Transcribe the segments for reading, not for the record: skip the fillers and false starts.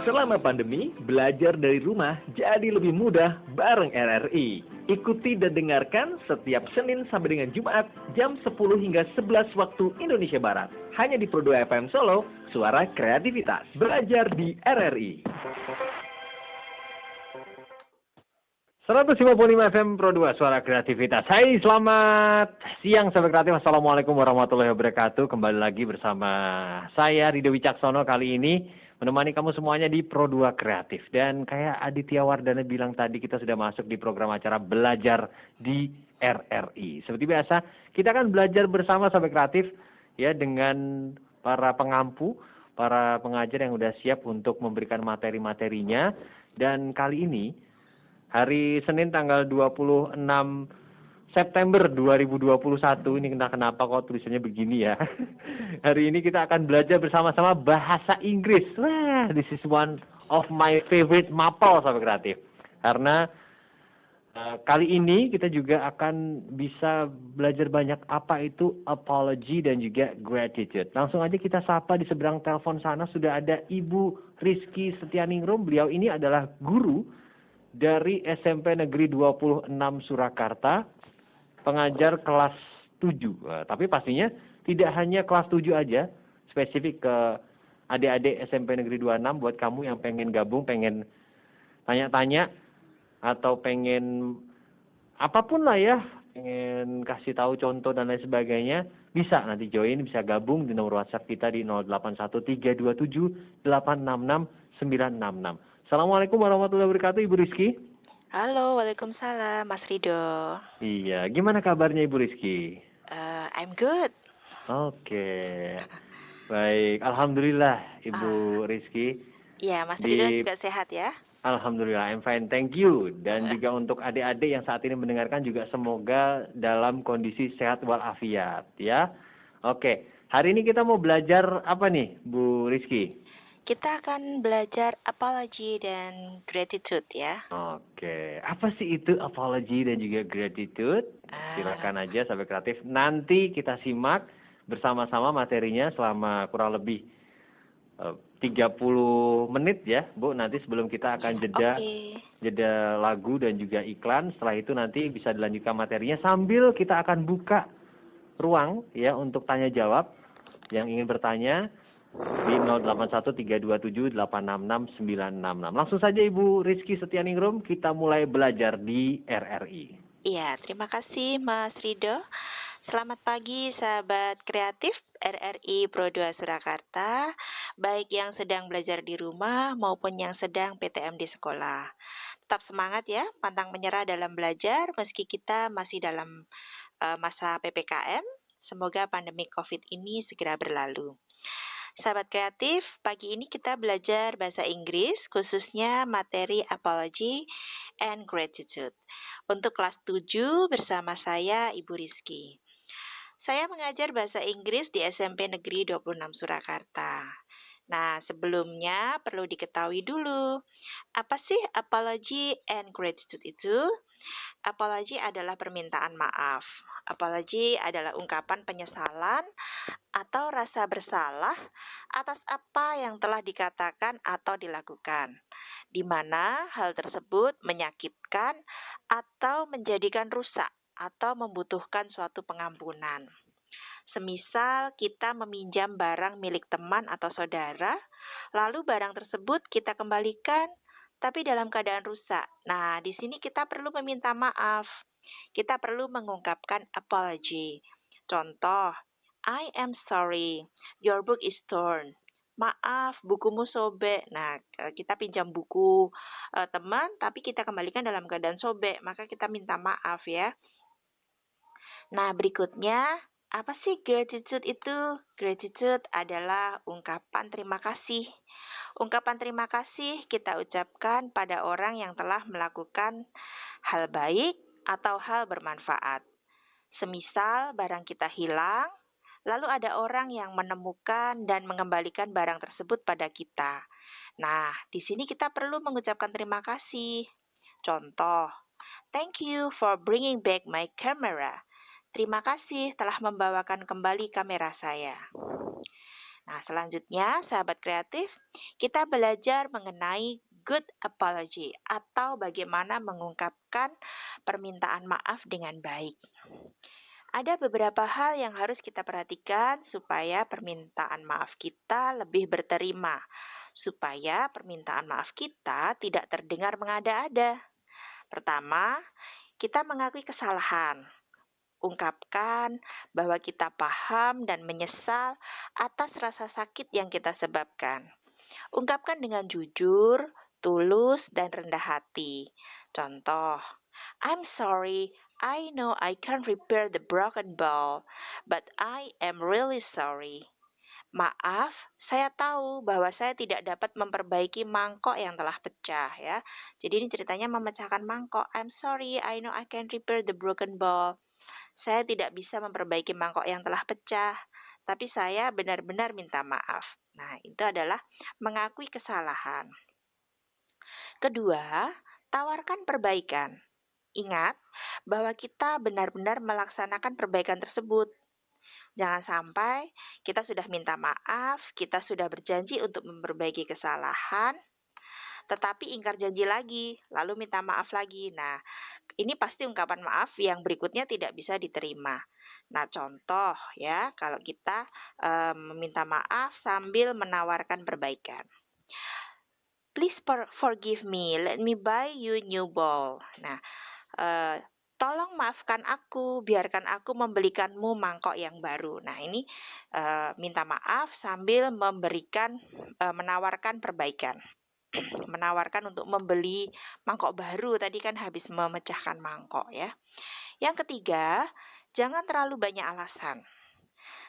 Selama pandemi, belajar dari rumah jadi lebih mudah bareng RRI. Ikuti dan dengarkan setiap Senin sampai dengan Jumat jam 10 hingga 11 waktu Indonesia Barat. Hanya di Pro 2 FM Solo, suara kreativitas. Belajar di RRI. 155 FM Pro 2, suara kreativitas. Hai, selamat siang sahabat kreatif. Assalamualaikum warahmatullahi wabarakatuh. Kembali lagi bersama saya Rido Wicaksono kali ini menemani kamu semuanya di Pro 2 Kreatif. Dan kayak Aditya Wardana bilang tadi, kita sudah masuk di program acara Belajar di RRI. Seperti biasa, kita akan belajar bersama sahabat kreatif ya, dengan para pengampu, para pengajar yang sudah siap untuk memberikan materi-materinya. Dan kali ini, hari Senin tanggal 26 September 2021, ini kenapa kok tulisannya begini ya. Hari ini kita akan belajar bersama-sama bahasa Inggris. Wah, this is one of my favorite mapel sahabat kreatif. Karena kali ini kita juga akan bisa belajar banyak apa itu apology dan juga gratitude. Langsung aja kita sapa, di seberang telepon sana sudah ada Ibu Rizky Setianingrum. Beliau ini adalah guru dari SMP Negeri 26 Surakarta, pengajar kelas 7. Tapi pastinya tidak hanya kelas 7 aja, spesifik ke adik-adik SMP Negeri 26. Buat kamu yang pengen gabung, pengen tanya-tanya, atau pengen apapun lah ya, pengen kasih tahu contoh dan lain sebagainya, bisa nanti join, bisa gabung di nomor WhatsApp kita di 081327866966. Assalamualaikum warahmatullahi wabarakatuh, Ibu Rizky. Halo, waalaikumsalam, Mas Rido. Iya, gimana kabarnya Ibu Rizky? I'm good. Oke, baik, alhamdulillah Ibu Rizky. Iya, Mas Rido juga sehat ya? Alhamdulillah, I'm fine, thank you. Dan juga untuk adik-adik yang saat ini mendengarkan juga semoga dalam kondisi sehat walafiat ya. Oke, hari ini kita mau belajar apa nih Bu Rizky? Kita akan belajar apology dan gratitude ya. Oke, apa sih itu apology dan juga gratitude? Silakan aja sampai kreatif. Nanti kita simak bersama-sama materinya selama kurang lebih 30 menit ya, Bu. Nanti sebelum kita akan jeda lagu dan juga iklan. Setelah itu nanti bisa dilanjutkan materinya sambil kita akan buka ruang ya untuk tanya jawab yang ingin bertanya di 081327866966. Langsung saja Ibu Rizky Setianingrum, kita mulai belajar di RRI. Iya, terima kasih Mas Rido. Selamat pagi sahabat kreatif RRI Pro 2 Surakarta, baik yang sedang belajar di rumah maupun yang sedang PTM di sekolah. Tetap semangat ya, pantang menyerah dalam belajar meski kita masih dalam masa PPKM. Semoga pandemi COVID ini segera berlalu. Sahabat kreatif, pagi ini kita belajar bahasa Inggris, khususnya materi apology and gratitude. Untuk kelas 7 bersama saya, Ibu Rizky. Saya mengajar bahasa Inggris di SMP Negeri 26 Surakarta. Nah, sebelumnya perlu diketahui dulu, apa sih apology and gratitude itu? Apology adalah permintaan maaf. Apology adalah ungkapan penyesalan atau rasa bersalah atas apa yang telah dikatakan atau dilakukan, di mana hal tersebut menyakitkan atau menjadikan rusak atau membutuhkan suatu pengampunan. Semisal kita meminjam barang milik teman atau saudara, lalu barang tersebut kita kembalikan, tapi dalam keadaan rusak. Nah, di sini kita perlu meminta maaf. Kita perlu mengungkapkan apology. Contoh, I am sorry, your book is torn. Maaf, bukumu sobek. Nah, kita pinjam buku teman, tapi kita kembalikan dalam keadaan sobek, maka kita minta maaf ya. Nah, berikutnya, apa sih gratitude itu? Gratitude adalah ungkapan terima kasih. Ungkapan terima kasih kita ucapkan pada orang yang telah melakukan hal baik atau hal bermanfaat. Semisal barang kita hilang, lalu ada orang yang menemukan dan mengembalikan barang tersebut pada kita. Nah, di sini kita perlu mengucapkan terima kasih. Contoh, thank you for bringing back my camera. Terima kasih telah membawakan kembali kamera saya. Nah, selanjutnya, sahabat kreatif, kita belajar mengenai good apology atau bagaimana mengungkapkan permintaan maaf dengan baik. Ada beberapa hal yang harus kita perhatikan supaya permintaan maaf kita lebih berterima, supaya permintaan maaf kita tidak terdengar mengada-ada. Pertama, kita mengakui kesalahan. Ungkapkan bahwa kita paham dan menyesal atas rasa sakit yang kita sebabkan. Ungkapkan dengan jujur, tulus, dan rendah hati. Contoh, I'm sorry, I know I can't repair the broken bowl, but I am really sorry. Maaf, saya tahu bahwa saya tidak dapat memperbaiki mangkok yang telah pecah ya. Jadi ini ceritanya memecahkan mangkok. I'm sorry, I know I can't repair the broken bowl. Saya tidak bisa memperbaiki mangkok yang telah pecah, tapi saya benar-benar minta maaf. Nah, itu adalah mengakui kesalahan. Kedua, tawarkan perbaikan. Ingat bahwa kita benar-benar melaksanakan perbaikan tersebut. Jangan sampai kita sudah minta maaf, kita sudah berjanji untuk memperbaiki kesalahan, tetapi ingkar janji lagi, lalu minta maaf lagi. Nah, ini pasti ungkapan maaf yang berikutnya tidak bisa diterima. Nah, contoh ya, kalau kita meminta maaf sambil menawarkan perbaikan. Please forgive me, let me buy you new bowl. Nah, tolong maafkan aku, biarkan aku membelikanmu mangkok yang baru. Nah, ini minta maaf sambil menawarkan perbaikan. Menawarkan untuk membeli mangkok baru, tadi kan habis memecahkan mangkok ya. Yang ketiga, jangan terlalu banyak alasan.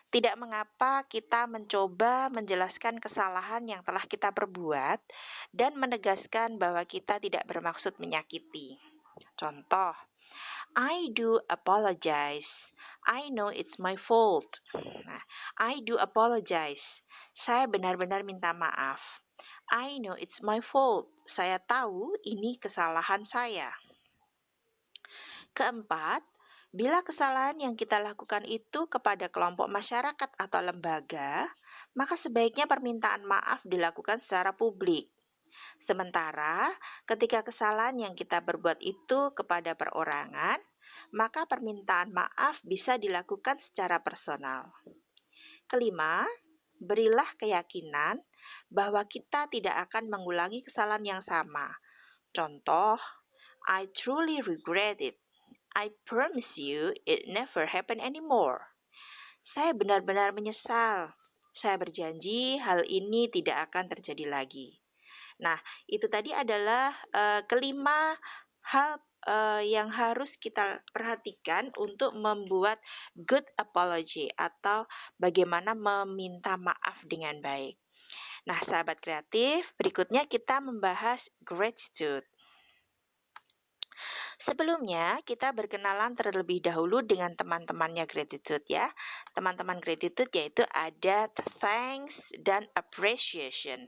Tidak mengapa kita mencoba menjelaskan kesalahan yang telah kita perbuat dan menegaskan bahwa kita tidak bermaksud menyakiti. Contoh, I do apologize. I know it's my fault. Nah, I do apologize. Saya benar-benar minta maaf. I know it's my fault. Saya tahu ini kesalahan saya. Keempat, bila kesalahan yang kita lakukan itu kepada kelompok masyarakat atau lembaga, maka sebaiknya permintaan maaf dilakukan secara publik. Sementara, ketika kesalahan yang kita berbuat itu kepada perorangan, maka permintaan maaf bisa dilakukan secara personal. Kelima, berilah keyakinan bahwa kita tidak akan mengulangi kesalahan yang sama. Contoh, I truly regret it. I promise you it never happen anymore. Saya benar-benar menyesal. Saya berjanji hal ini tidak akan terjadi lagi. Nah, itu tadi adalah kelima hal yang harus kita perhatikan untuk membuat good apology atau bagaimana meminta maaf dengan baik. Nah, sahabat kreatif, berikutnya kita membahas gratitude. Sebelumnya, kita berkenalan terlebih dahulu dengan teman-temannya gratitude ya. Teman-teman gratitude yaitu ada thanks dan appreciation.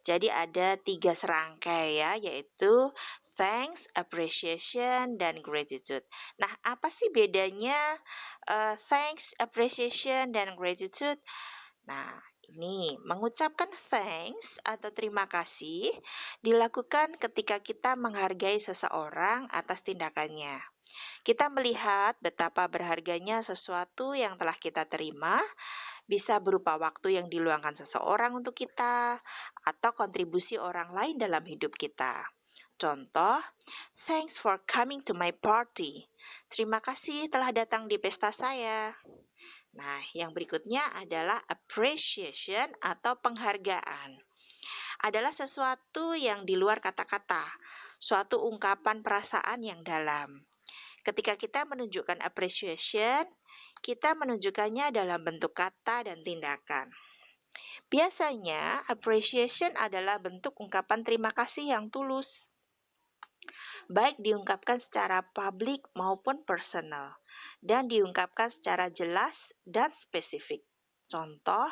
Jadi ada 3 serangkai ya, yaitu thanks, appreciation, dan gratitude. Nah, apa sih bedanya thanks, appreciation, dan gratitude? Nah, ini mengucapkan thanks atau terima kasih dilakukan ketika kita menghargai seseorang atas tindakannya. Kita melihat betapa berharganya sesuatu yang telah kita terima, bisa berupa waktu yang diluangkan seseorang untuk kita, atau kontribusi orang lain dalam hidup kita. Contoh, thanks for coming to my party. Terima kasih telah datang di pesta saya. Nah, yang berikutnya adalah appreciation atau penghargaan. Adalah sesuatu yang di luar kata-kata, suatu ungkapan perasaan yang dalam. Ketika kita menunjukkan appreciation, kita menunjukkannya dalam bentuk kata dan tindakan. Biasanya, appreciation adalah bentuk ungkapan terima kasih yang tulus, baik diungkapkan secara publik maupun personal, dan diungkapkan secara jelas dan spesifik. Contoh,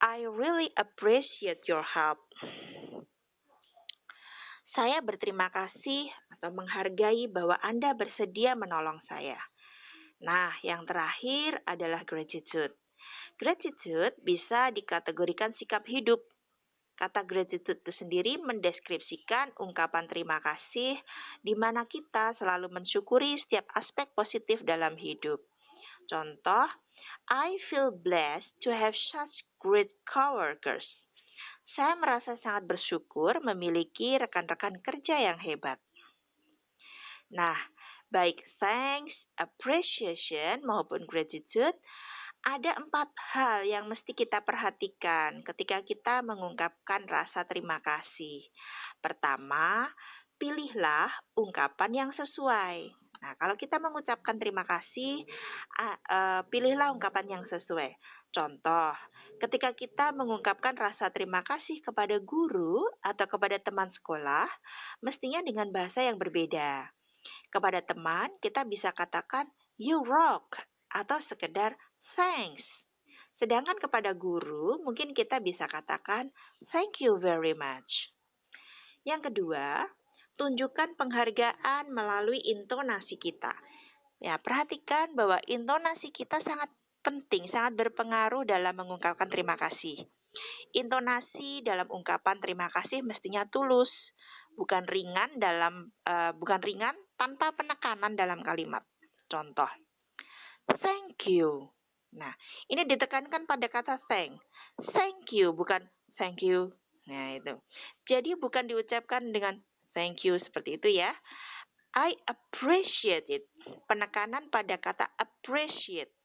I really appreciate your help. Saya berterima kasih atau menghargai bahwa Anda bersedia menolong saya. Nah, yang terakhir adalah gratitude. Gratitude bisa dikategorikan sikap hidup. Kata gratitude itu sendiri mendeskripsikan ungkapan terima kasih di mana kita selalu mensyukuri setiap aspek positif dalam hidup. Contoh, I feel blessed to have such great coworkers. Saya merasa sangat bersyukur memiliki rekan-rekan kerja yang hebat. Nah, baik thanks, appreciation, maupun gratitude, ada 4 hal yang mesti kita perhatikan ketika kita mengungkapkan rasa terima kasih. Pertama, pilihlah ungkapan yang sesuai. Nah, kalau kita mengucapkan terima kasih, pilihlah ungkapan yang sesuai. Contoh, ketika kita mengungkapkan rasa terima kasih kepada guru atau kepada teman sekolah, mestinya dengan bahasa yang berbeda. Kepada teman, kita bisa katakan, you rock, atau sekedar thanks. Sedangkan kepada guru, mungkin kita bisa katakan, thank you very much. Yang kedua, tunjukkan penghargaan melalui intonasi kita. Ya, perhatikan bahwa intonasi kita sangat penting, sangat berpengaruh dalam mengungkapkan terima kasih. Intonasi dalam ungkapan terima kasih mestinya tulus, bukan ringan tanpa penekanan dalam kalimat. Contoh, thank you. Nah, ini ditekankan pada kata thank. Thank you, bukan thank you. Nah, itu. Jadi bukan diucapkan dengan thank you seperti itu ya. I appreciate it. Penekanan pada kata appreciate.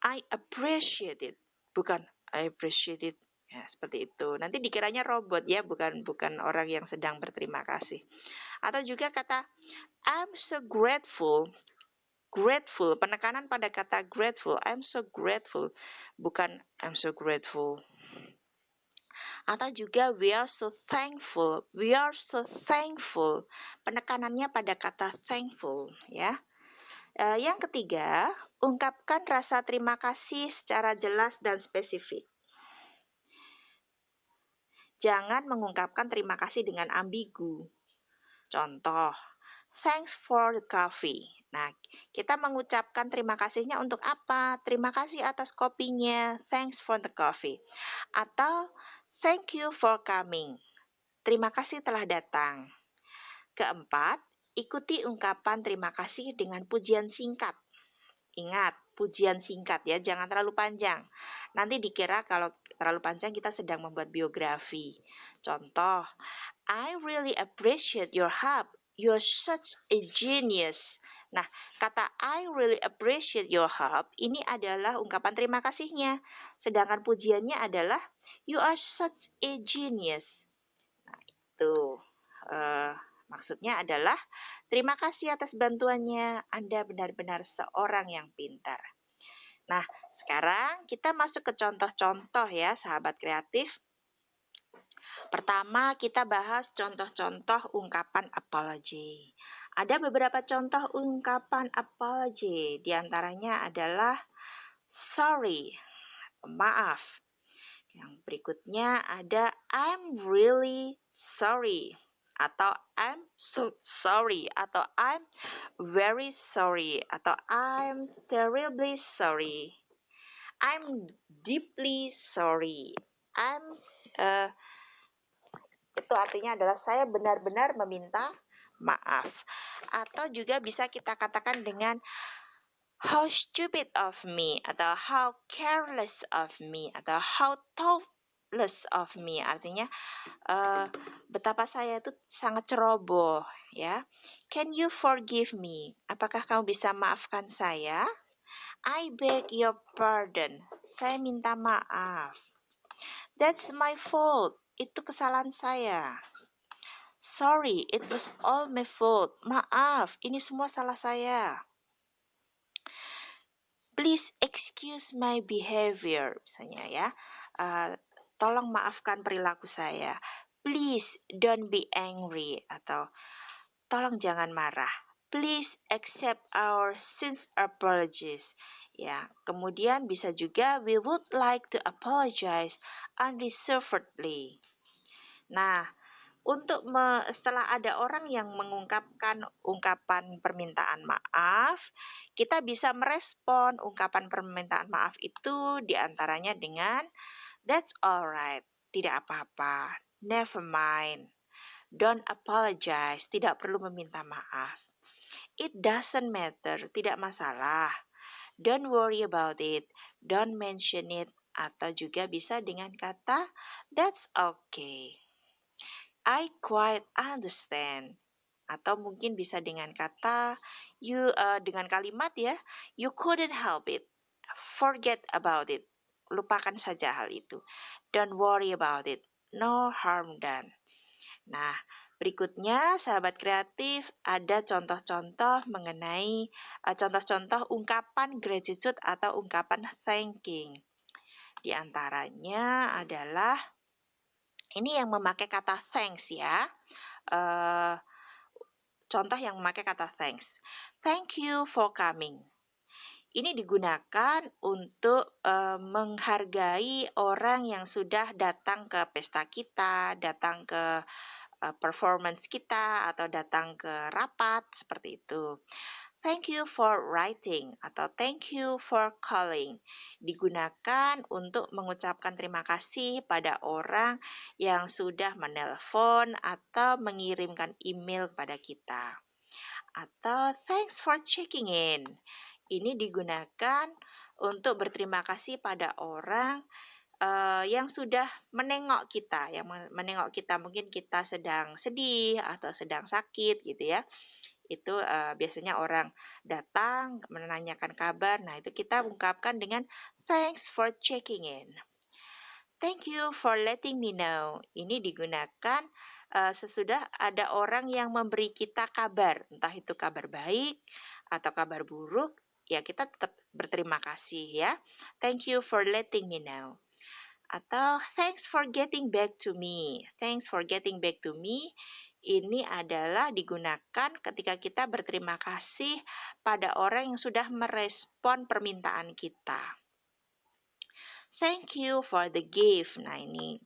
I appreciate it. Bukan I appreciate it. Ya, seperti itu. Nanti dikiranya robot ya, bukan orang yang sedang berterima kasih. Atau juga kata I'm so grateful. Grateful, penekanan pada kata grateful. I'm so grateful, bukan I'm so grateful. Atau juga we are so thankful. We are so thankful. Penekanannya pada kata thankful ya. Yang ketiga, ungkapkan rasa terima kasih secara jelas dan spesifik. Jangan mengungkapkan terima kasih dengan ambigu. Contoh, thanks for the coffee. Nah, kita mengucapkan terima kasihnya untuk apa? Terima kasih atas kopinya. Thanks for the coffee. Atau thank you for coming. Terima kasih telah datang. Keempat, ikuti ungkapan terima kasih dengan pujian singkat. Ingat, pujian singkat ya, jangan terlalu panjang. Nanti dikira kalau terlalu panjang kita sedang membuat biografi. Contoh, I really appreciate your help. You're such a genius. Nah, kata I really appreciate your help ini adalah ungkapan terima kasihnya. Sedangkan pujiannya adalah you are such a genius. Nah, itu maksudnya adalah terima kasih atas bantuannya. Anda benar-benar seorang yang pintar. Nah, sekarang kita masuk ke contoh-contoh ya, sahabat kreatif. Pertama, kita bahas contoh-contoh ungkapan apology. Ada beberapa contoh ungkapan apology. Di antaranya adalah sorry, maaf. Yang berikutnya ada I'm really sorry. Atau I'm so sorry. Atau I'm very sorry. Atau I'm terribly sorry. I'm deeply sorry. Itu artinya adalah saya benar-benar meminta maaf. Atau juga bisa kita katakan dengan how stupid of me, atau how careless of me, atau how thoughtless of me. Artinya betapa saya itu sangat ceroboh ya. Can you forgive me? Apakah kamu bisa maafkan saya? I beg your pardon. Saya minta maaf. That's my fault. Itu kesalahan saya. Sorry, it was all my fault. Maaf, ini semua salah saya. Please excuse my behavior, misalnya ya. Tolong maafkan perilaku saya. Please don't be angry, atau tolong jangan marah. Please accept our sincere apologies. Ya, kemudian bisa juga we would like to apologize unreservedly. Nah, setelah ada orang yang mengungkapkan ungkapan permintaan maaf, kita bisa merespon ungkapan permintaan maaf itu diantaranya dengan "That's alright," tidak apa-apa, "Never mind," "Don't apologize," tidak perlu meminta maaf, "It doesn't matter," tidak masalah, "Don't worry about it," "Don't mention it," atau juga bisa dengan kata "That's okay," "I quite understand," atau mungkin bisa dengan kata dengan kalimat ya, "You couldn't help it," "Forget about it," lupakan saja hal itu, "Don't worry about it," "No harm done." Nah, berikutnya sahabat kreatif ada contoh-contoh mengenai contoh-contoh ungkapan gratitude atau ungkapan thanking. Di antaranya adalah ini yang memakai kata thanks ya. Eh, Contoh yang memakai kata thanks. "Thank you for coming." Ini digunakan untuk menghargai orang yang sudah datang ke pesta kita, datang ke performance kita, atau datang ke rapat, seperti itu. "Thank you for writing," atau "Thank you for calling." Digunakan untuk mengucapkan terima kasih pada orang yang sudah menelpon atau mengirimkan email kepada kita. Atau "Thanks for checking in." Ini digunakan untuk berterima kasih pada orang yang sudah menengok kita, menengok kita mungkin kita sedang sedih atau sedang sakit gitu ya. Itu biasanya orang datang menanyakan kabar. Nah, itu kita ungkapkan dengan "Thanks for checking in." "Thank you for letting me know." Ini digunakan sesudah ada orang yang memberi kita kabar, entah itu kabar baik atau kabar buruk, ya kita tetap berterima kasih ya. "Thank you for letting me know." Atau "Thanks for getting back to me." "Thanks for getting back to me." Ini adalah digunakan ketika kita berterima kasih pada orang yang sudah merespon permintaan kita. "Thank you for the gift." Nah, ini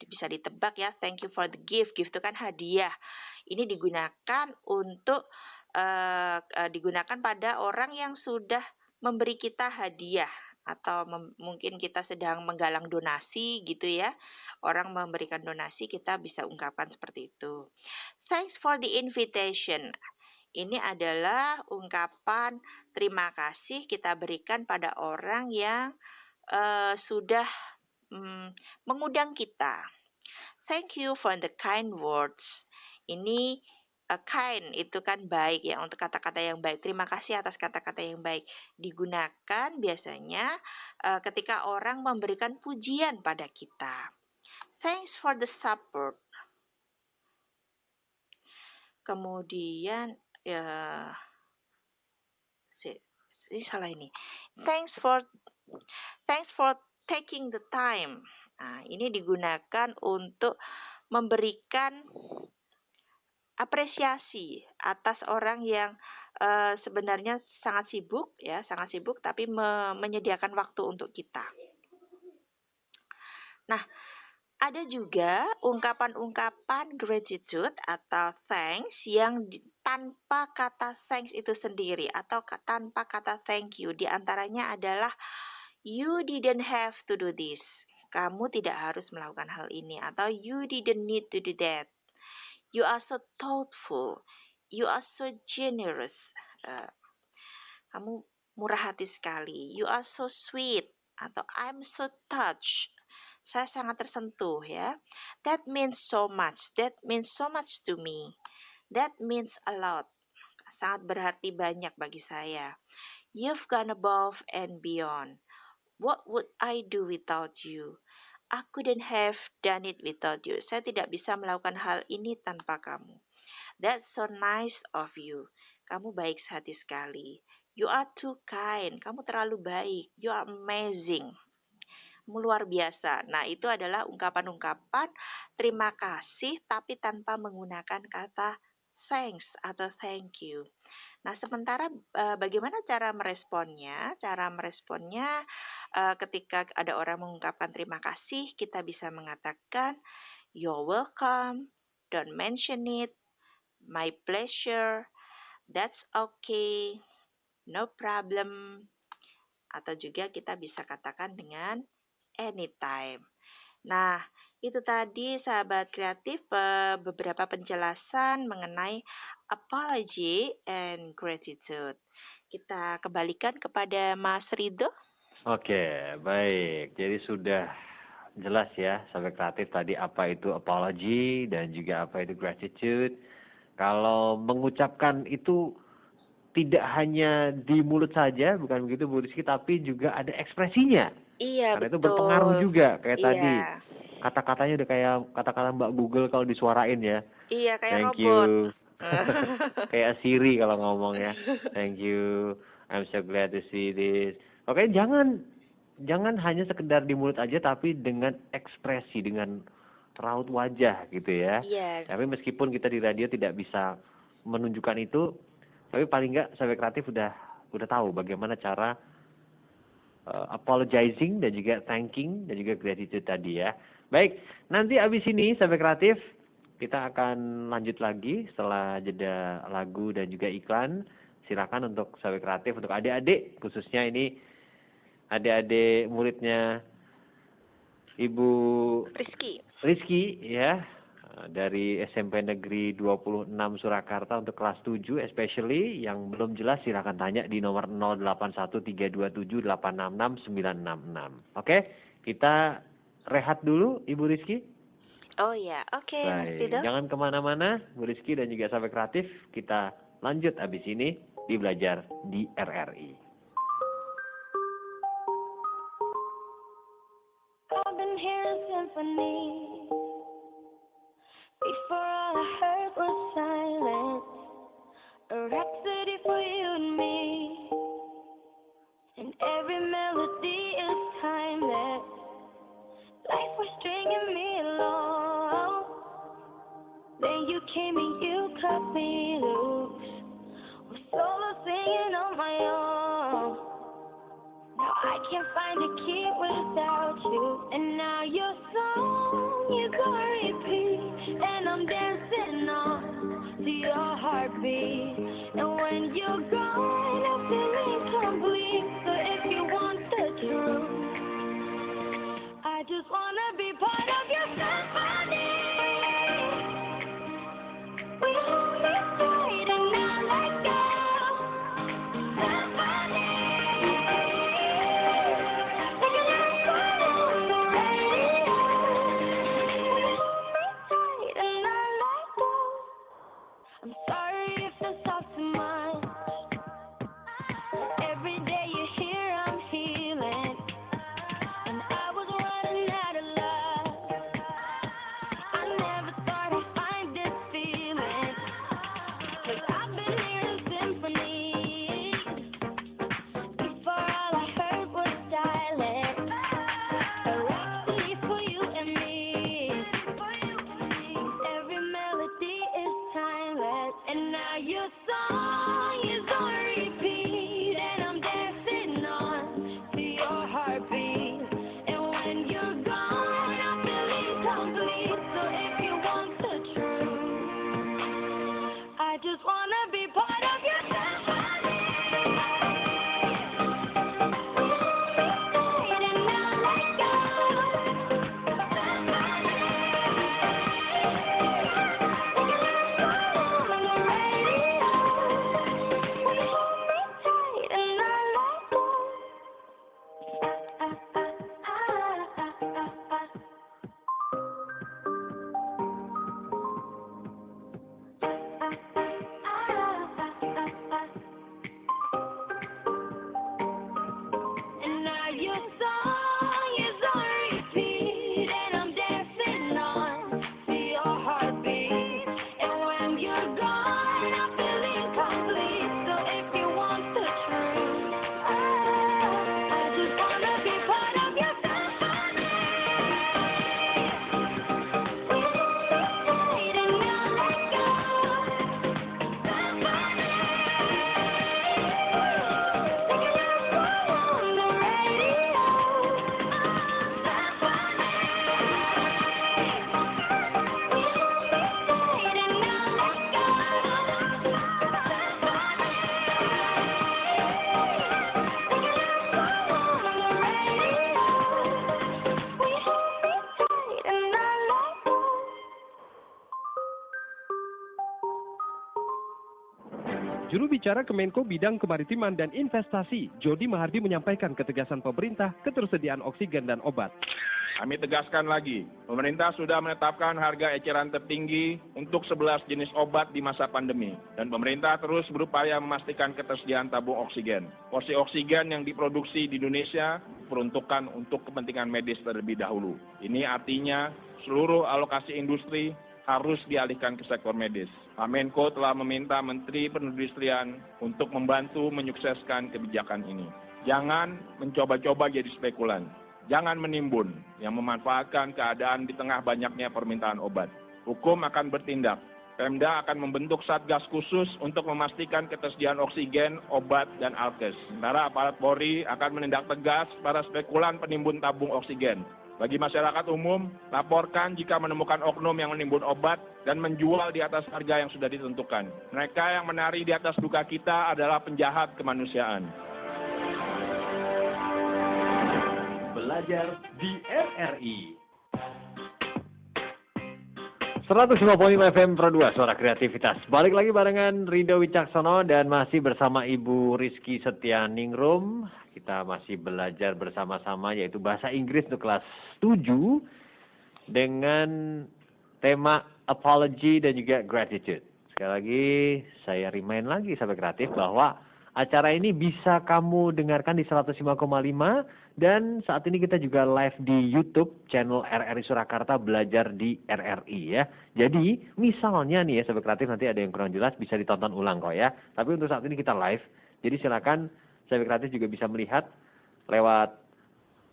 bisa ditebak ya. "Thank you for the gift." Gift itu kan hadiah. Ini digunakan untuk digunakan pada orang yang sudah memberi kita hadiah atau mungkin kita sedang menggalang donasi gitu ya. Orang memberikan donasi, kita bisa ungkapkan seperti itu. "Thanks for the invitation." Ini adalah ungkapan terima kasih kita berikan pada orang yang sudah mengundang kita. "Thank you for the kind words." Ini kind itu kan baik ya, untuk kata-kata yang baik. Terima kasih atas kata-kata yang baik. Digunakan biasanya ketika orang memberikan pujian pada kita. "Thanks for the support." Kemudian ini salah ini. "Thanks for taking the time." Nah, ini digunakan untuk memberikan apresiasi atas orang yang sebenarnya sangat sibuk tapi menyediakan waktu untuk kita. Nah, ada juga ungkapan-ungkapan gratitude atau thanks yang tanpa kata thanks itu sendiri atau tanpa kata thank you. Di antaranya adalah "You didn't have to do this." Kamu tidak harus melakukan hal ini. Atau "You didn't need to do that." "You are so thoughtful." "You are so generous." Kamu murah hati sekali. "You are so sweet." Atau "I'm so touched." Saya sangat tersentuh ya. "That means so much." "That means so much to me." "That means a lot." Sangat berarti banyak bagi saya. "You've gone above and beyond." "What would I do without you?" "I couldn't have done it without you." Saya tidak bisa melakukan hal ini tanpa kamu. "That's so nice of you." Kamu baik hati sekali. "You are too kind." Kamu terlalu baik. "You are amazing." Kamu luar biasa. Nah, itu adalah ungkapan-ungkapan terima kasih tapi tanpa menggunakan kata thanks atau thank you. Nah, sementara bagaimana cara meresponnya? Cara meresponnya ketika ada orang mengungkapkan terima kasih, kita bisa mengatakan "You're welcome." don't mention it. My pleasure. That's okay. No problem. Atau juga kita bisa katakan dengan anytime. Nah, itu tadi sahabat kreatif beberapa penjelasan mengenai apology and gratitude. Kita kembalikan kepada Mas Rido. Oke, baik. Jadi sudah jelas ya, sahabat kreatif tadi apa itu apology dan juga apa itu gratitude. Kalau mengucapkan itu tidak hanya di mulut saja, bukan begitu Bu Rizky, tapi juga ada ekspresinya. Iya, Karena betul. itu berpengaruh juga, kayak Iya. tadi. Kata-katanya udah kayak kata-kata Mbak Google kalau disuarain ya. Iya, kayak Thank robot. you. Kayak Siri kalau ngomong ya. Thank you. I'm so glad to see this. Oke, jangan hanya sekedar di mulut aja, tapi dengan ekspresi, dengan raut wajah gitu ya. Iya. Tapi meskipun kita di radio tidak bisa menunjukkan itu, tapi paling nggak sahabat kreatif udah tahu bagaimana cara apologizing dan juga thanking dan juga gratitude tadi ya. Baik, nanti abis ini sahabat kreatif kita akan lanjut lagi setelah jeda lagu dan juga iklan. Silakan untuk sahabat kreatif, untuk adik-adik khususnya ini adik-adik muridnya Ibu Rizky ya, dari SMP Negeri 26 Surakarta untuk kelas 7 especially. Yang belum jelas silakan tanya di nomor 081327866966. Oke, kita rehat dulu Ibu Rizky. Oh ya, oke, Mas Baik, Rido. jangan kemana-mana Bu Rizky dan juga sahabat kreatif. Kita lanjut abis ini di Belajar di RRI. I've been hearing symphony. Before all I heard was silence, a rhapsody for you and me. And every melody is timeless. Life was stringing me along. Then you came and you cut me loose. Was solo singing on my own. Now I can't find a key without you. And now your song, you go repeat. And I'm dancing on to your heartbeat. And when you're gone, I feel incomplete. So if you want the truth, I just wanna be part of your symphony. We hold it tight and not let go. Symphony. Like a last one on the Juru bicara Kemenko Bidang Kemaritiman dan Investasi, Jody Mahardi menyampaikan ketegasan pemerintah ketersediaan oksigen dan obat. Kami tegaskan lagi, pemerintah sudah menetapkan harga eceran tertinggi untuk 11 jenis obat di masa pandemi. Dan pemerintah terus berupaya memastikan ketersediaan tabung oksigen. Porsi oksigen yang diproduksi di Indonesia peruntukan untuk kepentingan medis terlebih dahulu. Ini artinya seluruh alokasi industri harus dialihkan ke sektor medis. Menko telah meminta Menteri Perindustrian untuk membantu menyukseskan kebijakan ini. Jangan mencoba-coba jadi spekulan. Jangan menimbun yang memanfaatkan keadaan di tengah banyaknya permintaan obat. Hukum akan bertindak. Pemda akan membentuk satgas khusus untuk memastikan ketersediaan oksigen, obat, dan alkes. Sementara aparat Polri akan menindak tegas para spekulan penimbun tabung oksigen. Bagi masyarakat umum, laporkan jika menemukan oknum yang menimbun obat dan menjual di atas harga yang sudah ditentukan. Mereka yang menari di atas duka kita adalah penjahat kemanusiaan. Belajar di RRI 105.5 FM Pro 2, Suara Kreativitas. Balik lagi barengan Rido Wicaksono dan masih bersama Ibu Rizky Setianingrum. Kita masih belajar bersama-sama yaitu bahasa Inggris untuk kelas 7 dengan tema apology dan juga gratitude. Sekali lagi saya remind lagi sahabat kreatif bahwa acara ini bisa kamu dengarkan di 105,5 dan saat ini kita juga live di YouTube channel RRI Surakarta Belajar di RRI ya. Jadi misalnya nih ya sahabat kreatif, nanti ada yang kurang jelas bisa ditonton ulang kok ya. Tapi untuk saat ini kita live, jadi silakan sahabat kreatif juga bisa melihat lewat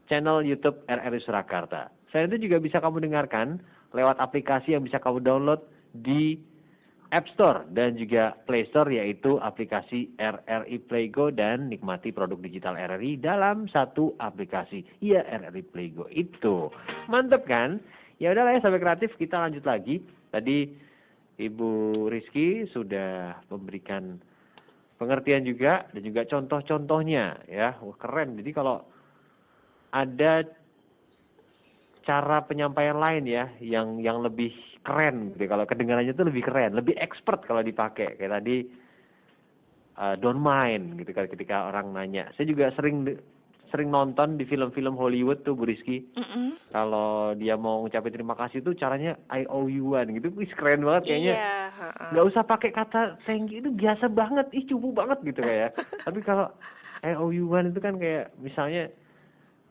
channel YouTube RRI Surakarta. Selain itu juga bisa kamu dengarkan lewat aplikasi yang bisa kamu download di App Store dan juga Play Store, yaitu aplikasi RRI Playgo, dan nikmati produk digital RRI dalam satu aplikasi. Iya, RRI Playgo itu. Mantep kan? Ya udahlah ya sahabat kreatif, kita lanjut lagi. Tadi Ibu Rizky sudah memberikan pengertian juga dan juga contoh-contohnya ya. Wah, keren. Jadi kalau ada cara penyampaian lain ya yang lebih keren gitu. Kalau kedengarannya itu lebih keren, lebih expert kalau dipakai. Kayak tadi don't mind gitu kan ketika orang nanya. Saya juga sering nonton di film-film Hollywood tuh Bu Rizky. Kalau dia mau ngucapin terima kasih tuh caranya I owe you one gitu. Wih, keren banget kayaknya. Iya, Nggak usah pakai kata thank you, itu biasa banget, cupu banget gitu kayak. Tapi kalau I owe you one itu kan kayak misalnya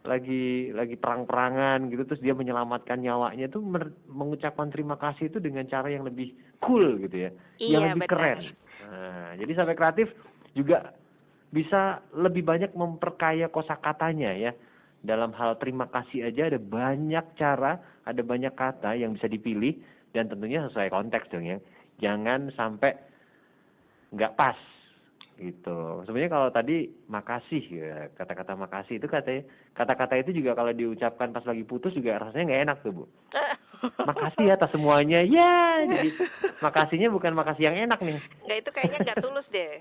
lagi perang-perangan gitu, terus dia menyelamatkan nyawanya itu mengucapkan terima kasih itu dengan cara yang lebih cool gitu ya, yang Iya, lebih benar. keren. Nah, jadi sahabat kreatif juga bisa lebih banyak memperkaya kosakatanya ya. Dalam hal terima kasih aja ada banyak cara, ada banyak kata yang bisa dipilih dan tentunya sesuai konteks dong ya. Jangan sampai nggak pas gitu. Sebenarnya kalau tadi makasih ya, kata-kata makasih itu kata-kata itu juga kalau diucapkan pas lagi putus juga rasanya nggak enak tuh Bu. Makasih ya atas semuanya ya, jadi makasihnya bukan makasih yang enak nih. Nggak, itu kayaknya nggak tulus deh.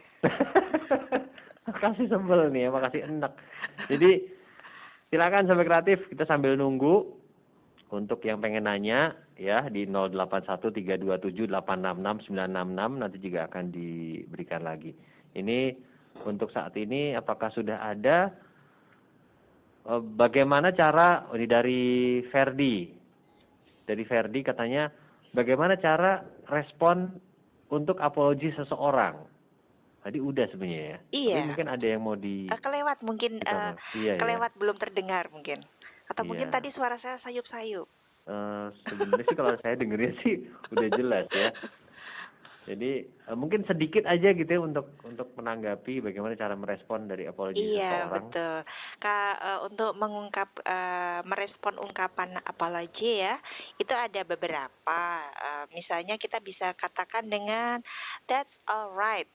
Makasih sebel nih ya, makasih enak. Jadi silakan sahabat kreatif, kita sambil nunggu untuk yang pengen nanya ya di 081327866966 nanti juga akan diberikan lagi. Ini untuk saat ini apakah sudah ada bagaimana cara ini dari Ferdi. Dari Ferdi katanya bagaimana cara respon untuk apologi seseorang. Tadi udah sebenarnya ya. Iya. Tapi mungkin ada yang mau Kelewat mungkin, iya, kelewat belum terdengar mungkin. Atau Iya. mungkin tadi suara saya sayup-sayup. Sebenarnya sih kalau saya dengernya sih udah jelas ya. Jadi mungkin sedikit aja gitu ya untuk menanggapi bagaimana cara merespon dari apologi Iya, seseorang. betul. Untuk merespon ungkapan apology ya, itu ada beberapa. Misalnya kita bisa katakan dengan that's alright.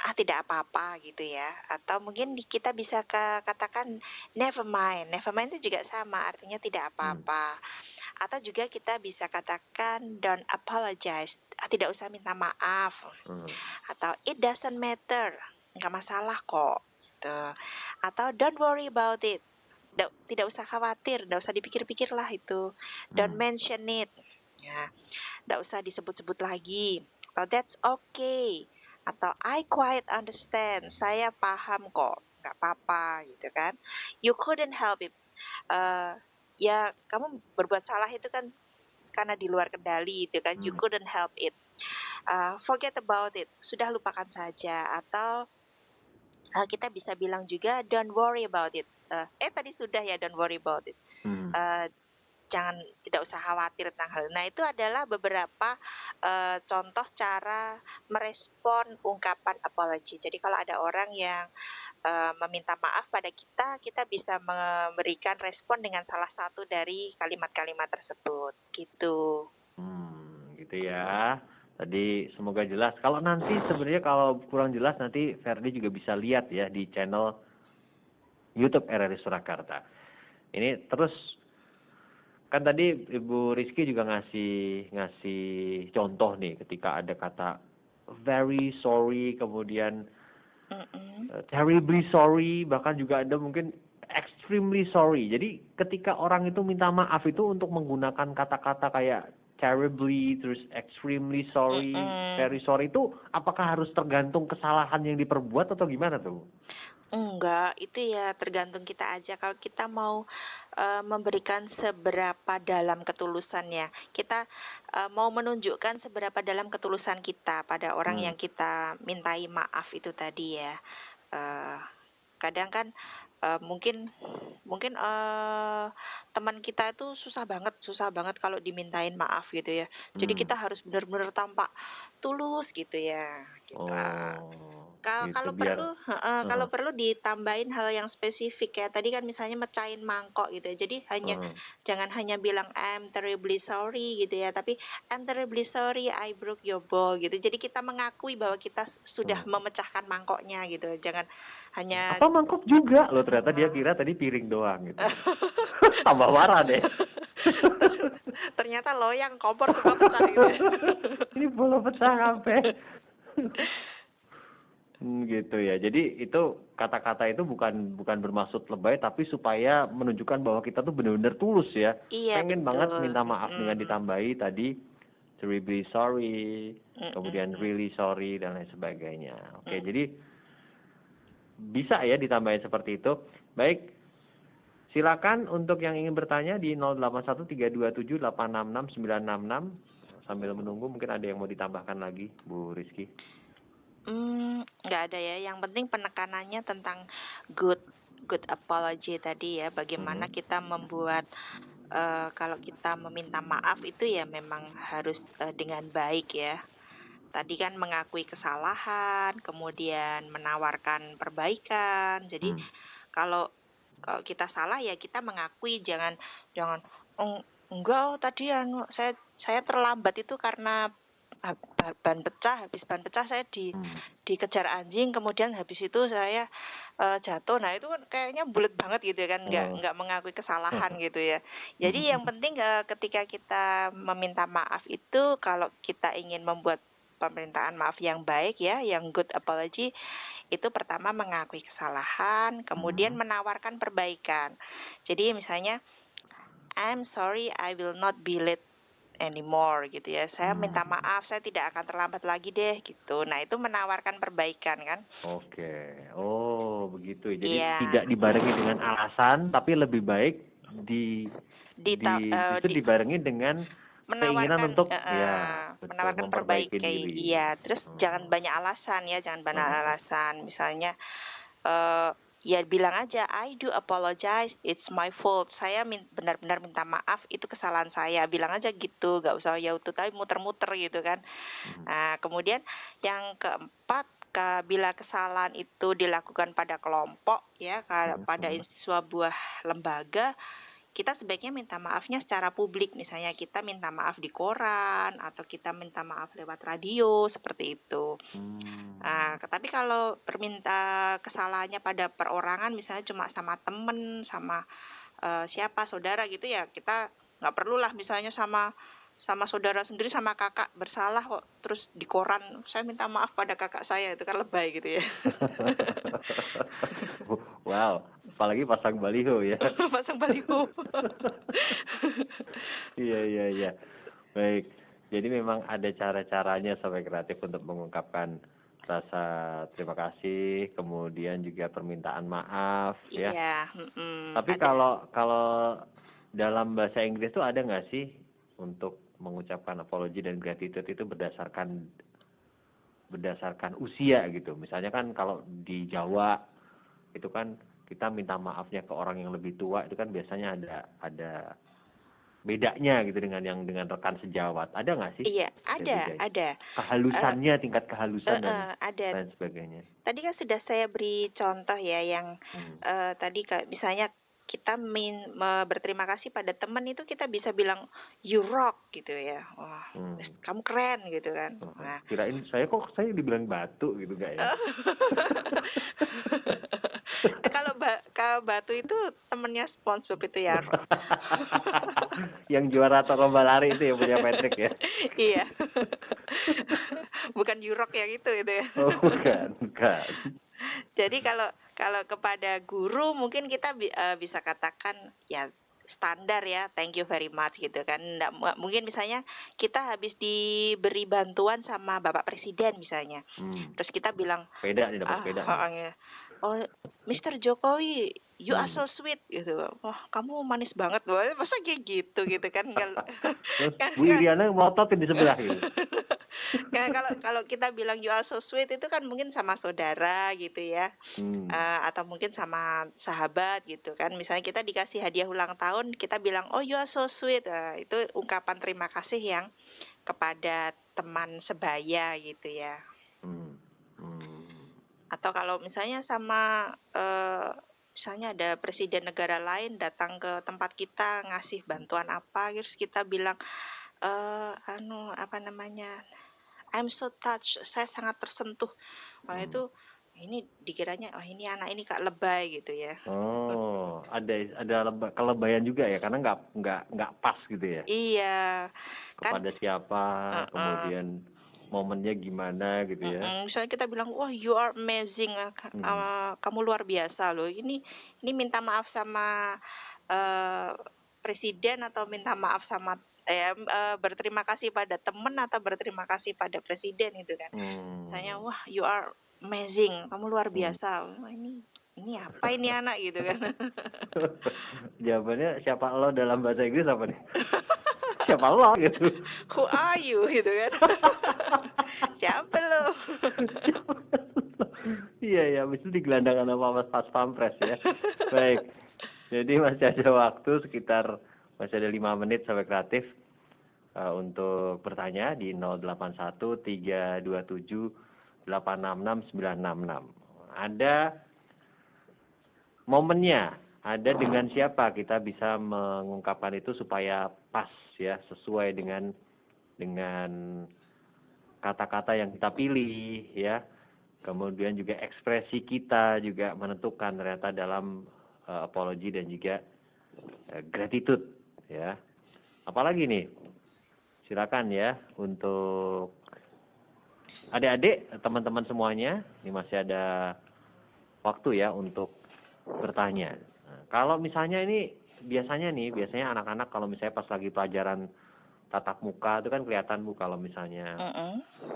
Tidak apa-apa gitu ya. Atau mungkin kita bisa katakan never mind. Never mind itu juga sama, artinya tidak apa-apa. Atau juga kita bisa katakan don't apologize, tidak usah minta maaf. Atau it doesn't matter, nggak masalah kok. Atau don't worry about it, tidak usah khawatir, tidak usah dipikir-pikir lah itu. Don't mention it, ya, tidak usah disebut-sebut lagi. Atau that's okay, atau I quite understand, saya paham kok, nggak apa-apa gitu kan. You couldn't help it. Ya kamu berbuat salah itu kan karena di luar kendali gitu kan. You couldn't help it. Forget about it. Sudah lupakan saja. Atau kita bisa bilang juga don't worry about it. Tadi sudah ya, don't worry about it. Jangan, tidak usah khawatir tentang hal. Nah, itu adalah beberapa contoh cara merespon ungkapan apology. Jadi kalau ada orang yang meminta maaf pada kita, kita bisa memberikan respon dengan salah satu dari kalimat-kalimat tersebut. Gitu. Gitu ya. Tadi semoga jelas. Kalau nanti sebenarnya kalau kurang jelas nanti Ferdi juga bisa lihat ya di channel YouTube RRI Surakarta. Ini terus kan tadi Ibu Rizky juga ngasih contoh nih ketika ada kata very sorry, kemudian terribly sorry, bahkan juga ada mungkin extremely sorry. Jadi ketika orang itu minta maaf itu untuk menggunakan kata-kata kayak terribly, terus extremely sorry, very sorry itu apakah harus tergantung kesalahan yang diperbuat atau gimana tuh? Enggak, itu ya tergantung kita aja. Kalau kita mau memberikan seberapa dalam ketulusannya, kita mau menunjukkan seberapa dalam ketulusan kita pada orang yang kita mintai maaf itu tadi ya. Kadang kan mungkin teman kita itu susah banget kalau dimintain maaf gitu ya. Jadi kita harus benar-benar tampak tulus gitu ya. Gitu. Kalau perlu, kalau perlu ditambahin hal yang spesifik ya. Tadi kan misalnya mecahin mangkok gitu ya. Jadi jangan hanya bilang I'm terribly sorry gitu ya, tapi I'm terribly sorry I broke your bowl gitu. Jadi kita mengakui bahwa kita sudah memecahkan mangkoknya gitu. Jangan hanya apa mangkok juga loh, ternyata dia kira tadi piring doang gitu. Tambah marah deh. Ternyata loyang kompor suka pecah gitu. Ini bola pecah sampai. Gitu ya. Jadi itu kata-kata itu bukan bermaksud lebay, tapi supaya menunjukkan bahwa kita tuh benar-benar tulus ya. Iya, Pengen betul. banget minta maaf dengan ditambahi tadi terribly sorry, kemudian really sorry dan lain sebagainya. Oke, jadi bisa ya ditambahin seperti itu. Baik. Silakan untuk yang ingin bertanya di 081327866966. Sambil menunggu mungkin ada yang mau ditambahkan lagi, Bu Rizky. Nggak ada ya. Yang penting penekanannya tentang good apology tadi ya. Bagaimana kita membuat kalau kita meminta maaf itu ya memang harus dengan baik ya. Tadi kan mengakui kesalahan, kemudian menawarkan perbaikan. Jadi kalau kita salah ya kita mengakui, jangan enggak tadi saya terlambat itu karena habis ban pecah saya dikejar anjing, kemudian habis itu saya jatuh. Nah itu kan kayaknya bulat banget gitu kan, nggak mengakui kesalahan gitu ya. Jadi yang penting ketika kita meminta maaf itu, kalau kita ingin membuat permintaan maaf yang baik ya, yang good apology, itu pertama mengakui kesalahan, kemudian menawarkan perbaikan. Jadi misalnya I'm sorry I will not be late anymore gitu ya. Saya minta maaf, saya tidak akan terlambat lagi deh gitu. Nah, itu menawarkan perbaikan kan. Oke. Oh, begitu. Jadi tidak dibarengi dengan alasan, tapi lebih baik dibarengi dengan keinginan untuk menawarkan perbaikan diri. Iya, terus jangan banyak alasan ya, jangan banyak alasan. Misalnya ya bilang aja I do apologize, it's my fault. Saya benar-benar minta maaf, itu kesalahan saya. Bilang aja gitu, gak usah tapi muter-muter gitu kan. Nah, kemudian yang keempat, bila kesalahan itu dilakukan pada kelompok ya, pada sebuah lembaga, kita sebaiknya minta maafnya secara publik. Misalnya kita minta maaf di koran atau kita minta maaf lewat radio, seperti itu. Nah, tapi kalau kesalahannya pada perorangan, misalnya cuma sama temen, sama saudara gitu ya, kita nggak perlulah misalnya sama saudara sendiri, sama kakak bersalah kok terus di koran saya minta maaf pada kakak saya, itu kan lebay gitu ya. Wow, apalagi pasang baliho ya. Pasang baliho. Iya. Baik. Jadi memang ada cara-caranya sampai kreatif untuk mengungkapkan rasa terima kasih, kemudian juga permintaan maaf, ya. Iya, Tapi ada. kalau dalam bahasa Inggris tuh ada nggak sih untuk mengucapkan apology dan gratitude itu berdasarkan usia gitu. Misalnya kan kalau di Jawa itu kan kita minta maafnya ke orang yang lebih tua itu kan biasanya ada bedanya gitu dengan rekan sejawat. Ada nggak sih? Iya, bedanya? ada. Kehalusannya, tingkat kehalusan dan Ada. lain sebagainya. Tadi kan sudah saya beri contoh ya yang tadi misalnya kita berterima kasih pada teman itu kita bisa bilang you rock gitu ya. Wah, kamu keren gitu kan. Nah, Kirain saya dibilang batu gitu gak ya? Kalau batu itu temennya SpongeBob itu ya. Yang juara atau lomba lari itu ya punya Patrick ya? Iya. Bukan you rock ya gitu ya. Oh, bukan. Jadi kalau kepada guru mungkin kita bisa katakan ya standar ya, thank you very much gitu kan. Mungkin misalnya kita habis diberi bantuan sama Bapak Presiden misalnya. Terus kita bilang sepeda nih, dapat sepeda. Oh, Mr. Jokowi, you are so sweet gitu. Wah, kamu manis banget loh. Masa kayak gitu kan? Bu Iriana melototin di sebelah gitu. Nah, kalau kita bilang you are so sweet itu kan mungkin sama saudara gitu ya. Atau mungkin sama sahabat gitu kan. Misalnya kita dikasih hadiah ulang tahun, kita bilang oh you are so sweet. Itu ungkapan terima kasih yang kepada teman sebaya gitu ya. Atau kalau misalnya sama misalnya ada presiden negara lain datang ke tempat kita ngasih bantuan apa, terus kita bilang I'm so touched, saya sangat tersentuh. Wah itu ini dikiranya ini anak ini Kak lebay gitu ya. Oh, ada kelebayan juga ya karena nggak pas gitu ya. Iya. Kepada siapa, kemudian momennya gimana gitu ya. Misalnya kita bilang wah you are amazing, kamu luar biasa loh. Ini minta maaf sama presiden atau minta maaf sama berterima kasih pada teman atau berterima kasih pada presiden gitu kan. Misalnya wah you are amazing, kamu luar biasa. Wah, ini apa ini anak gitu kan. Jawabannya siapa lo dalam bahasa Inggris apa nih? Siapa lo gitu. Who are you gitu kan. Siapa lo? Iya, habis itu digelandangkan sama pas pampres ya. Baik. Jadi masih ada waktu sekitar masih ada 5 menit sampai kreatif untuk bertanya di 081 327 866 966. Ada momennya, ada dengan siapa kita bisa mengungkapkan itu supaya pas ya, sesuai dengan kata-kata yang kita pilih ya. Kemudian juga ekspresi kita juga menentukan ternyata dalam apology dan juga gratitude ya. Apalagi nih? Silakan ya untuk adik-adik, teman-teman semuanya, ini masih ada waktu ya untuk bertanya. Nah, kalau misalnya ini biasanya anak-anak kalau misalnya pas lagi pelajaran tatap muka itu kan kelihatan Bu kalau misalnya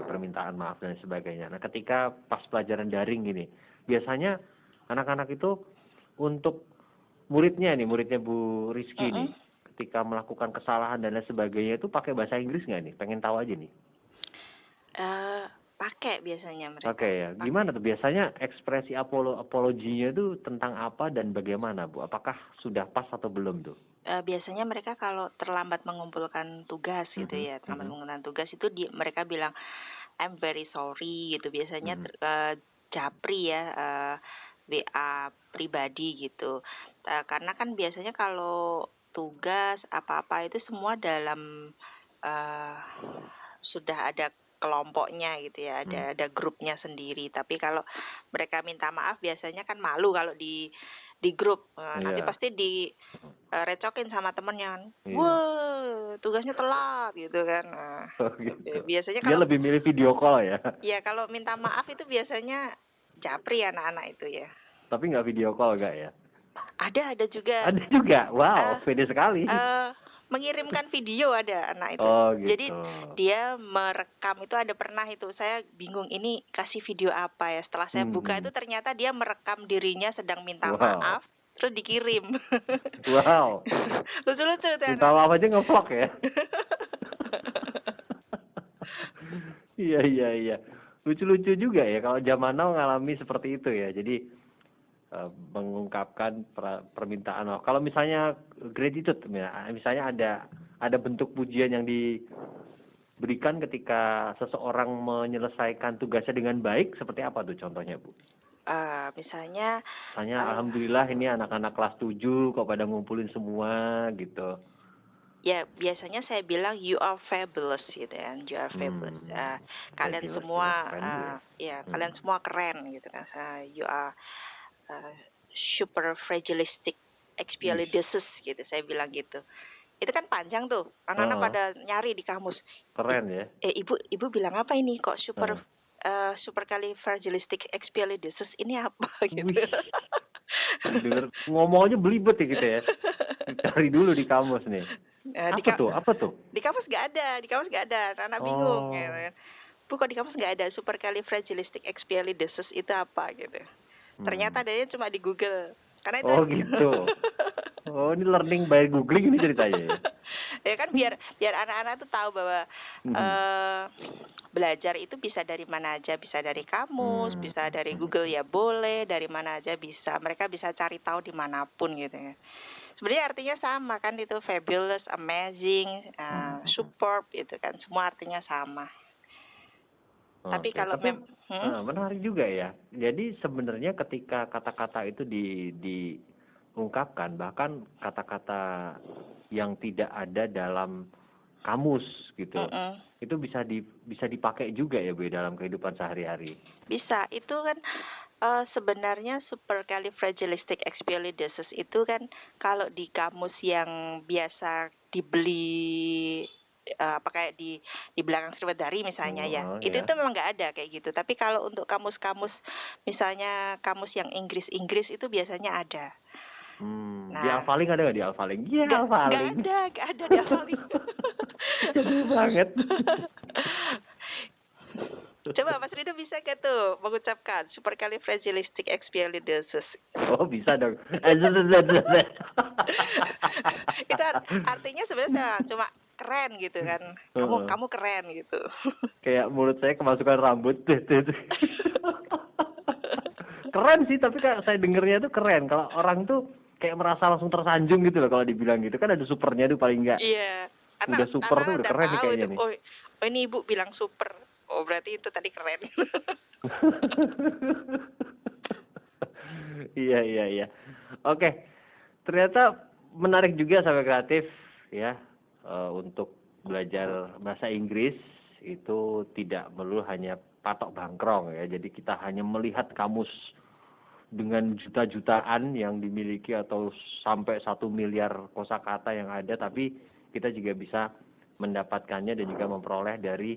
permintaan maaf dan sebagainya. Nah, ketika pas pelajaran daring gini, biasanya anak-anak itu untuk muridnya Bu Rizky nih, ketika melakukan kesalahan dan lain sebagainya itu pakai bahasa Inggris nggak nih? Pengen tahu aja nih. Pakai biasanya mereka. Oke ya. Gimana tuh biasanya ekspresi apologinya itu tentang apa dan bagaimana Bu? Apakah sudah pas atau belum tuh? Biasanya mereka kalau terlambat mengumpulkan tugas gitu ya, terlambat mengumpulkan tugas itu mereka bilang I'm very sorry gitu. Biasanya japri ya, WA pribadi gitu. Karena kan biasanya kalau tugas apa-apa itu semua dalam sudah ada kelompoknya gitu ya, ada grupnya sendiri. Tapi kalau mereka minta maaf biasanya kan malu kalau di grup. Nanti pasti direcokin sama temennya. Wah, tugasnya telat gitu kan. Gitu. Biasanya dia lebih milih video call ya. Iya, kalau minta maaf itu biasanya japri anak-anak itu ya. Tapi nggak video call nggak ya? Ada juga. Ada juga. Wow, pede sekali. mengirimkan video ada anak itu. Oh, gitu. Jadi dia merekam itu ada pernah itu. Saya bingung ini kasih video apa ya. Setelah saya buka itu ternyata dia merekam dirinya sedang minta Wow. maaf terus dikirim. Wow. Lucu-lucu tuh Minta anak. maaf aja nge-vlog ya. Iya, iya, iya. Lucu-lucu juga ya kalau zaman now ngalami seperti itu ya. Jadi mengungkapkan permintaan maaf. Kalau misalnya gratitude, misalnya ada bentuk pujian yang diberikan ketika seseorang menyelesaikan tugasnya dengan baik, seperti apa tuh contohnya, Bu? Misalnya Alhamdulillah ini anak-anak kelas 7 kok pada ngumpulin semua gitu. ya biasanya saya bilang you are fabulous gitu kan, you are fabulous. Kalian Fabulous, semua keren juga ya. kalian semua keren gitu kan. You are super fragilistic expialidocious gitu, saya bilang gitu. Itu kan panjang tuh, anak-anak pada nyari di kamus. Keren ya. Ibu bilang apa ini kok supercalifragilistic expialidocious ini apa gitu. Dengar ngomongnya belibet ya gitu ya. Cari dulu di kamus nih. Apa tuh? Di kamus nggak ada, anak bingung gitu kan. Bu, kok di kamus nggak ada supercalifragilistic expialidocious itu apa gitu. Ternyata adanya cuma di Google. Karena itu gitu. Oh, ini learning by googling ini ceritanya ya. Ya kan biar anak-anak tuh tahu bahwa belajar itu bisa dari mana aja, bisa dari kamus, bisa dari Google ya boleh, dari mana aja bisa. Mereka bisa cari tahu dimanapun gitu ya. Sebenarnya artinya sama kan, itu fabulous, amazing, superb itu kan, semua artinya sama. Tapi kalau menarik juga ya. Jadi sebenarnya ketika kata-kata itu diungkapkan, bahkan kata-kata yang tidak ada dalam kamus gitu, itu bisa dipakai juga ya Bu dalam kehidupan sehari-hari. Bisa, itu kan sebenarnya supercalifragilistic expialidocious itu kan kalau di kamus yang biasa dibeli kayak di belakang Sriwedari misalnya itu tuh memang nggak ada kayak gitu. Tapi kalau untuk kamus-kamus misalnya kamus yang Inggris itu biasanya ada. Di Alfaling ada nggak di Alfaling? Iya, Alfaling. Nggak ada di Alfaling. Jadul banget. Coba Mas Rido bisa nggak tuh mengucapkan supercalifragilistic expialidocious? Oh, bisa dong. Itu artinya sebenarnya cuma keren gitu kan. Kamu keren gitu. Kayak mulut saya kemasukan rambut. Keren sih, tapi kayak saya dengernya tuh keren. Kalau orang tuh kayak merasa langsung tersanjung gitu loh kalau dibilang gitu. Kan ada supernya tuh paling enggak. Iya. Udah super tuh udah keren nih kayaknya nih. Oh, ini Ibu bilang super. Oh, berarti itu tadi keren. Iya. Oke. Ternyata menarik juga sahabat kreatif ya, untuk belajar bahasa Inggris itu tidak melulu hanya patok bangkrong ya. Jadi kita hanya melihat kamus dengan juta-jutaan yang dimiliki atau sampai 1 miliar kosakata yang ada, tapi kita juga bisa mendapatkannya dan juga memperoleh dari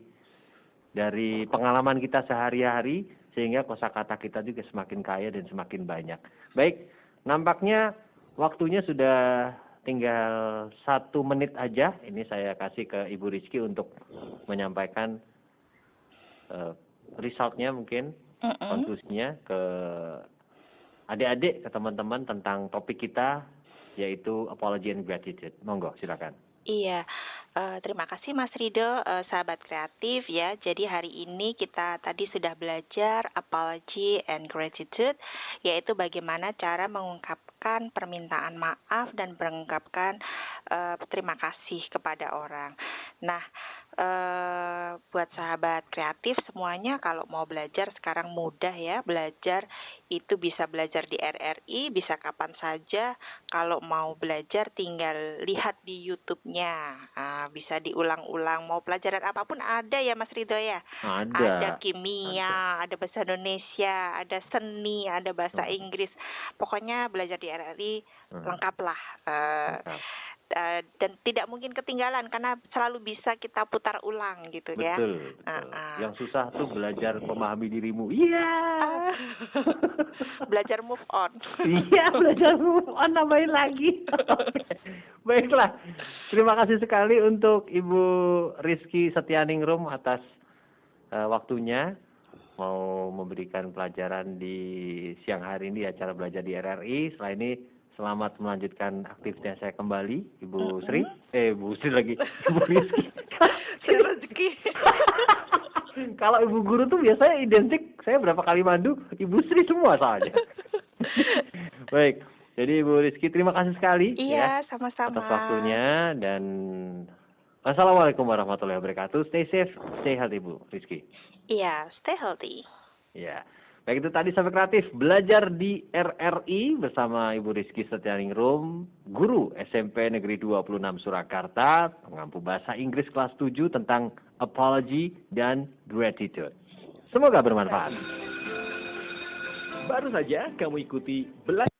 pengalaman kita sehari-hari, sehingga kosakata kita juga semakin kaya dan semakin banyak. Baik, nampaknya waktunya sudah tinggal 1 menit aja. Ini saya kasih ke Ibu Rizky untuk menyampaikan resultnya mungkin, konklusinya ke adik-adik, ke teman-teman tentang topik kita, yaitu apology and gratitude. Monggo, silakan. Iya, terima kasih Mas Rido, sahabat kreatif ya. Jadi hari ini kita tadi sudah belajar apology and gratitude, yaitu bagaimana cara mengungkapkan permintaan maaf dan mengungkapkan terima kasih kepada orang. Nah, buat sahabat kreatif semuanya, kalau mau belajar sekarang mudah ya, belajar itu bisa belajar di RRI, bisa kapan saja. Kalau mau belajar tinggal lihat di YouTube-nya, bisa diulang-ulang. Mau pelajaran apapun ada ya Mas Rido ya? Ada kimia, ada bahasa Indonesia, ada seni, ada bahasa Inggris. Pokoknya belajar di RRI lengkap lah. dan tidak mungkin ketinggalan karena selalu bisa kita putar ulang gitu ya. Betul. Yang susah tuh belajar memahami dirimu. Iya. Belajar move on. Iya, belajar move on, nambahin lagi. Baiklah. Terima kasih sekali untuk Ibu Rizky Setianingrum atas waktunya mau memberikan pelajaran di siang hari ini di acara belajar di RRI. Setelah ini selamat melanjutkan aktivitas saya kembali, Ibu Sri. Bu Sri lagi, Ibu Rizky. Sri rezeki. Kalau Ibu Guru tuh biasanya identik, saya berapa kali mandu, Ibu Sri semua soalnya. Baik, jadi Ibu Rizky terima kasih sekali Iya, sama-sama. atas waktunya dan Assalamualaikum warahmatullahi wabarakatuh. Stay safe, stay healthy Bu Rizky. Iya, stay healthy. Ya, baik itu tadi Sahabat Kreatif belajar di RRI bersama Ibu Rizky Setianingrum, guru SMP Negeri 26 Surakarta, pengampu bahasa Inggris kelas 7 tentang apology dan gratitude. Semoga bermanfaat. Baru saja kamu ikuti belajar.